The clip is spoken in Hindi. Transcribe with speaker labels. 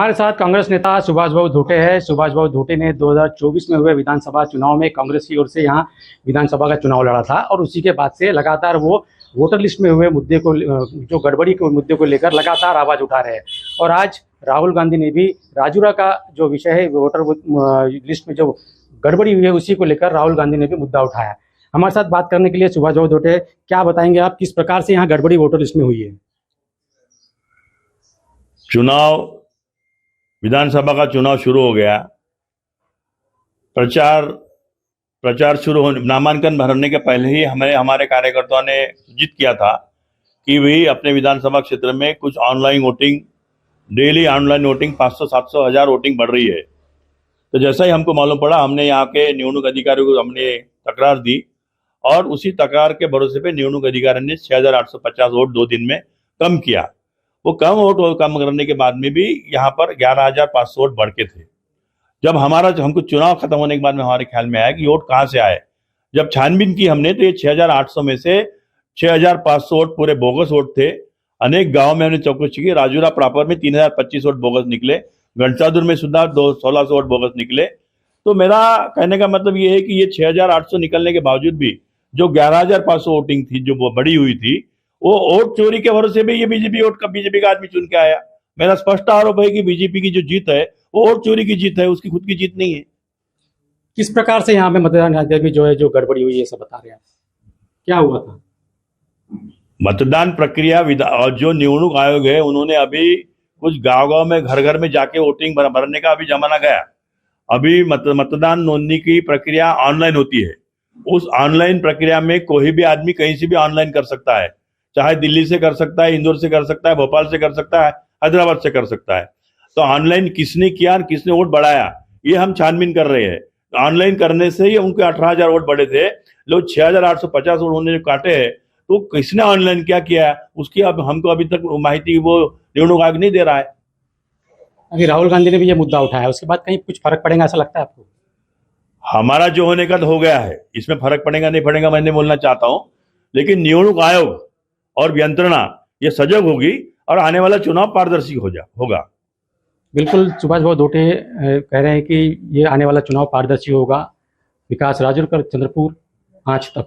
Speaker 1: हमारे साथ कांग्रेस नेता सुभाष बाबू धोटे है। सुभाष बाबू धोटे ने 2024 में हुए विधानसभा चुनाव में कांग्रेस की ओर से यहाँ विधानसभा का चुनाव लड़ा था और उसी के बाद से लगातार वो वोटर लिस्ट में हुए मुद्दे को, जो गड़बड़ी के मुद्दे को लेकर लगातार आवाज़ उठा रहे हैं। और आज राहुल गांधी ने भी राजूरा का जो विषय है, वोटर लिस्ट में जो गड़बड़ी हुई है, उसी को लेकर राहुल गांधी ने भी मुद्दा उठाया। हमारे साथ बात करने के लिए सुभाष बाबू धोटे, क्या बताएंगे आप, किस प्रकार से यहाँ गड़बड़ी वोटर लिस्ट में हुई है?
Speaker 2: विधानसभा का चुनाव शुरू हो गया। प्रचार शुरू होने, नामांकन भरने के पहले ही हमारे कार्यकर्ताओं ने सूचित किया था कि वही अपने विधानसभा क्षेत्र में कुछ online voting, daily online voting 500-700 हजार वोटिंग बढ़ रही है। तो जैसा ही हमको मालूम पड़ा, हमने यहाँ के निवडणूक अधिकारियों को हमने तकरार दी और उसी तकरार के भरोसे पे निवडणूक अधिकारी ने 6850 वोट 2 दिन में कम किया। वो कम करने के बाद में भी यहाँ पर 11500 वोट बढ़ के थे। जब हमको चुनाव खत्म होने के बाद में हमारे ख्याल में आया कि वोट कहाँ से आए। जब छानबीन की हमने तो ये 6800 में से 6500 वोट पूरे बोगस वोट थे। अनेक गांव में हमने चौकसी की। राजूरा प्रॉपर में 3025 वोट बोगस निकले। घंटादुर में सुधा 1600 वोट बोगस निकले। तो मेरा कहने का मतलब ये है कि ये 6800 निकलने के बावजूद भी जो 11500 वोटिंग थी, जो बड़ी हुई थी, वो वोट चोरी के भरोसे भी ये बीजेपी का आदमी चुन के आया। मेरा स्पष्ट आरोप है कि बीजेपी की जो जीत है वो वोट चोरी की जीत है, उसकी खुद की जीत नहीं है।
Speaker 1: किस प्रकार से यहाँ पे मतदान भी जो है, जो गड़बड़ी हुई है, सब बता रहे हैं, क्या हुआ था?
Speaker 2: मतदान प्रक्रिया और जो निवडणूक आयोग है, उन्होंने अभी कुछ गांव में घर में जाके वोटिंग भरने का अभी जमाना गया। अभी मतदान नोंदणी की प्रक्रिया ऑनलाइन होती है। उस ऑनलाइन प्रक्रिया में कोई भी आदमी कहीं से भी ऑनलाइन कर सकता है, चाहे दिल्ली से कर सकता है, इंदौर से कर सकता है, भोपाल से कर सकता है, हैदराबाद से कर सकता है। तो ऑनलाइन किसने किया और किसने वोट बढ़ाया, ये हम छानबीन कर रहे हैं। ऑनलाइन करने से ही उनके 18,000 वोट बढ़े थे। लोग 6850 वोट उन्होंने काटे हैं, तो किसने ऑनलाइन क्या किया उसकी अब हमको अभी तक माहिती वो निवडणूक आयोग नहीं दे रहा है।
Speaker 1: अभी राहुल गांधी ने भी ये मुद्दा उठाया, उसके बाद कहीं कुछ फर्क पड़ेगा ऐसा लगता है आपको?
Speaker 2: हमारा जो होने का तो हो गया है, इसमें फर्क पड़ेगा नहीं पड़ेगा मैं नहीं बोलना चाहता हूं, लेकिन निवडणूक आयोग और यंत्रणा ये सजग होगी और आने वाला चुनाव पारदर्शी होगा।
Speaker 1: बिल्कुल, सुभाष बाबू धोटे कह रहे हैं कि ये आने वाला चुनाव पारदर्शी होगा। विकास राजूरकर, चंद्रपुर, आज तक।